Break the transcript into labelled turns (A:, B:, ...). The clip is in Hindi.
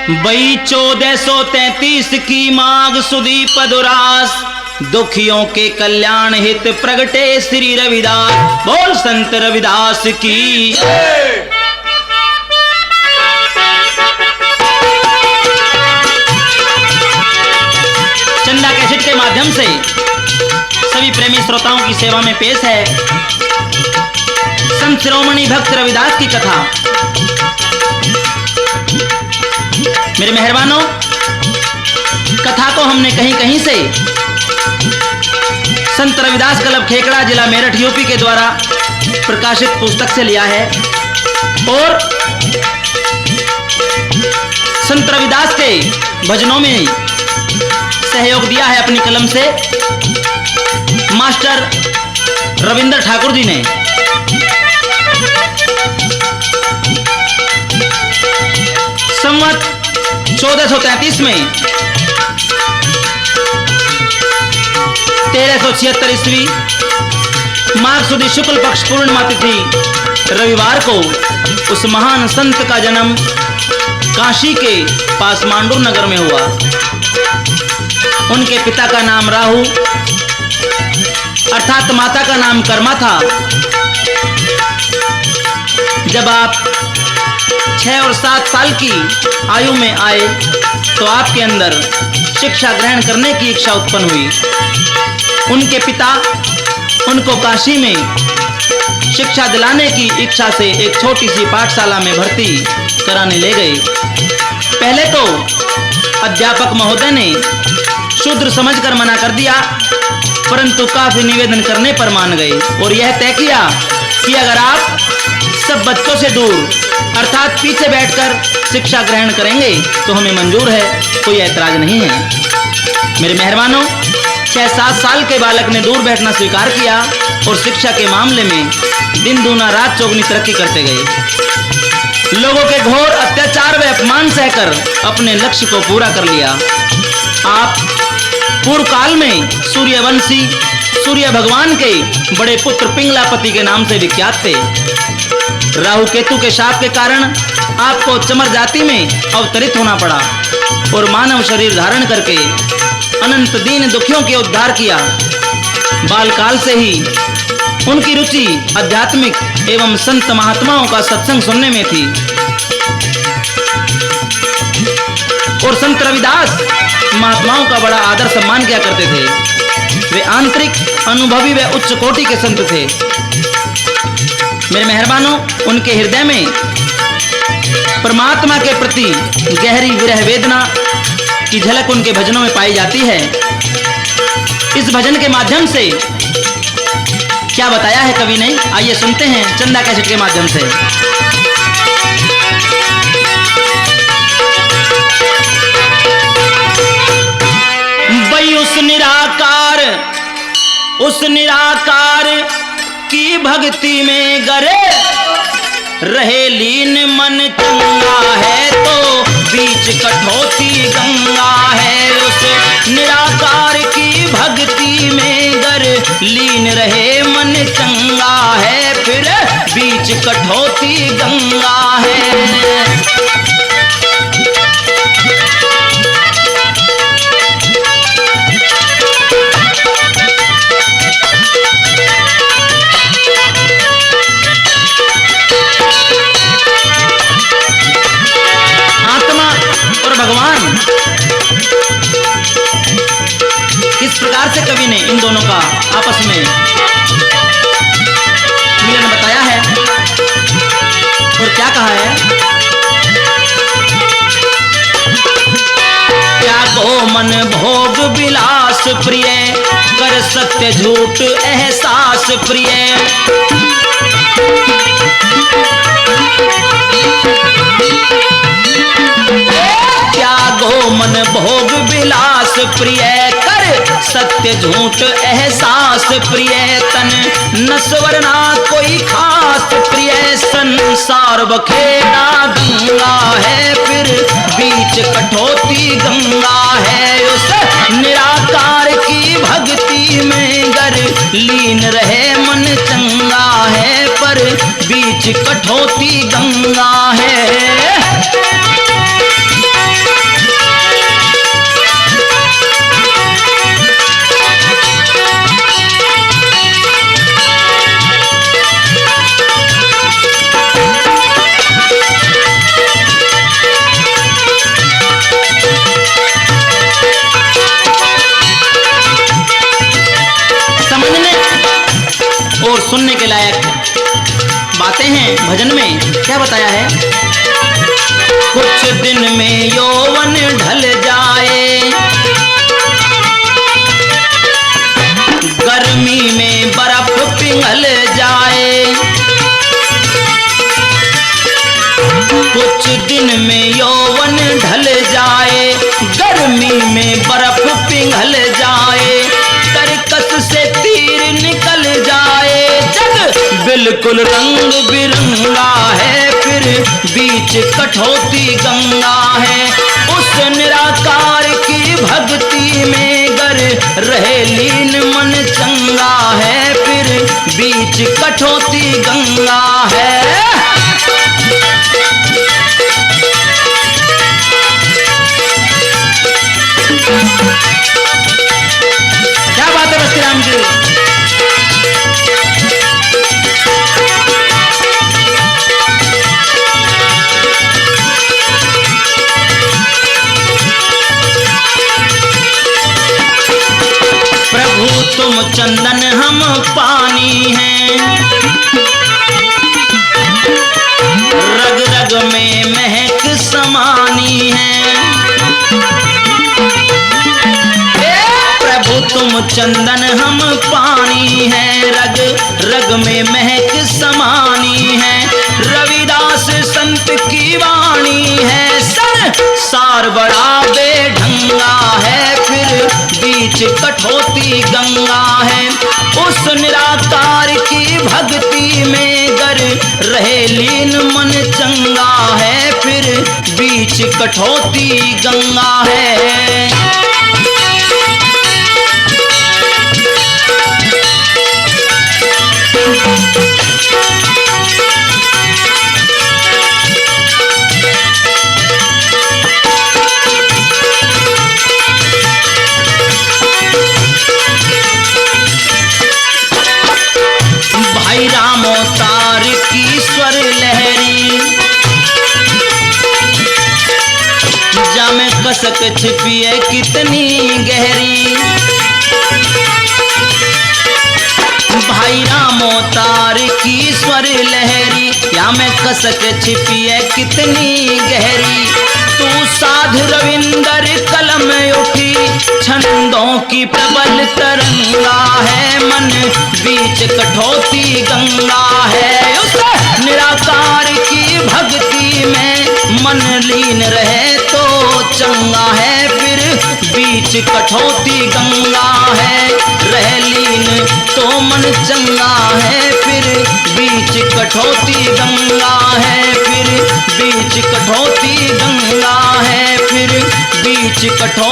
A: बई 1433 की माघ सुदी पदुरास, दुखियों के कल्याण हित प्रगटे श्री रविदास। बोल संत रविदास की। चंदा कैसेट के माध्यम से सभी प्रेमी श्रोताओं की सेवा में पेश है संत शिरोमणि भक्त रविदास की कथा। मेरे मेहरबानों, कथा को हमने कहीं कहीं से संत रविदास क्लब खेकड़ा, जिला मेरठ, यूपी के द्वारा प्रकाशित पुस्तक से लिया है और संत रविदास के भजनों में सहयोग दिया है अपनी कलम से मास्टर रविंद्र ठाकुर जी ने। संवत 1433 में 1376 ईस्वी माघ सुदी शुक्ल पक्ष पूर्णिमा तिथि रविवार को उस महान संत का जन्म काशी के पास मांडूर नगर में हुआ। उनके पिता का नाम राहु अर्थात माता का नाम कर्मा था। जब आप 6 और 7 साल की आयु में आए तो आपके अंदर शिक्षा ग्रहण करने की इच्छा उत्पन्न हुई। उनके पिता उनको काशी में शिक्षा दिलाने की इच्छा से एक छोटी सी पाठशाला में भर्ती कराने ले गए। पहले तो अध्यापक महोदय ने शूद्र समझकर मना कर दिया, परंतु काफी निवेदन करने पर मान गए और यह तय किया कि अगर आप सब बच्चों से दूर अर्थात पीछे बैठकर शिक्षा ग्रहण करेंगे तो हमें मंजूर है, कोई ऐतराज नहीं है। मेरे मेहरबानों, 6-7 साल के बालक ने दूर बैठना स्वीकार किया और शिक्षा के मामले में दिन दूना रात चौगुनी तरक्की करते गए। लोगों के घोर अत्याचार व अपमान सहकर अपने लक्ष्य को पूरा कर लिया। आप पूर्व काल में सूर्यवंशी सूर्य भगवान के बड़े पुत्र पिंगलापति के नाम से विख्यात थे। राहु केतु के शाप के कारण आपको चमर जाति में अवतरित होना पड़ा और मानव शरीर धारण करके अनंत दीन दुखियों के उद्धार किया। बालकाल से ही उनकी रुचि आध्यात्मिक एवं संत महात्माओं का सत्संग सुनने में थी और संत रविदास महात्माओं का बड़ा आदर सम्मान किया करते थे। वे आंतरिक, अनुभवी व उच्च कोटि के संत थे। मेरे मेहरबानों, उनके हृदय में परमात्मा के प्रति गहरी विरह वेदना की झलक उनके भजनों में पाई जाती है। इस भजन के माध्यम से क्या बताया है कवि ने, आइए सुनते हैं चंदा कैसेट के माध्यम से। भाई उस निराकार की भक्ति में गरे रहे लीन, मन चंगा है तो बीच कठौती गंगा है। उस निराकार की भक्ति में गर लीन रहे, मन चंगा है फिर बीच कठौती गंगा है। भगवान किस प्रकार से कवि ने इन दोनों का आपस में मिलन बताया है और क्या कहा है। त्यागो मन भोग विलास प्रिय, कर सत्य झूठ एहसास प्रिय। त्यागो मन भोग विलास प्रिय, कर सत्य झूठ एहसास प्रिय। तन नस्वर ना कोई खास प्रिय, संसार बखेड़ा गंगा है फिर बीच कठौती गंगा है। उस निराकार की भक्ति में गर लीन रहे, मन चंगा है पर बीच कठौती गंगा है। बताया है? कुछ दिन में यौवन ढल जाए, गर्मी में बर्फ पिघल जाए। कुछ दिन में यौवन ढल जाए, गर्मी में बर्फ पिघल जाए। तरकस से तीर निकल जाए, जग बिल्कुल रंग बिरंगा है, फिर बीच कठौती गंगा है। उस निराकार की भक्ति में गर रहे लीन मन चंगा है, फिर बीच कठौती गंगा है। क्या बात है बस्ती राम जी। प्रभु तुम चंदन हम पानी हैं, रग रग में महक समानी है। प्रभु तुम चंदन हम पानी हैं, रग रग में महक समानी है। रविदास संत की वाणी है, सार बड़ा बेढंगा है, फिर बीच कठौती गंगा है। उस निराकार की भक्ति में गर रहे लीन मन चंगा है, फिर बीच कठौती गंगा है। भाई राम अवतार की स्वर लहरी, जामे कसक छिपी है कितनी गहरी। भाई राम अवतार की स्वर लहरी, या में कसक छिपी है कितनी गहरी। तू साध रविंदर कलम उठी, छंदों की प्रबल तरंगा है, मन बीच कठौती गंगा है। उस निराकार की भक्ति में मन लीन रहे तो चंगा है, फिर बीच कठौती गंगा है। रह लीन तो मन चंगा है, फिर बीच कठौती गंगा है, फिर बीच कठौती गंगा है, फिर बीच कठौती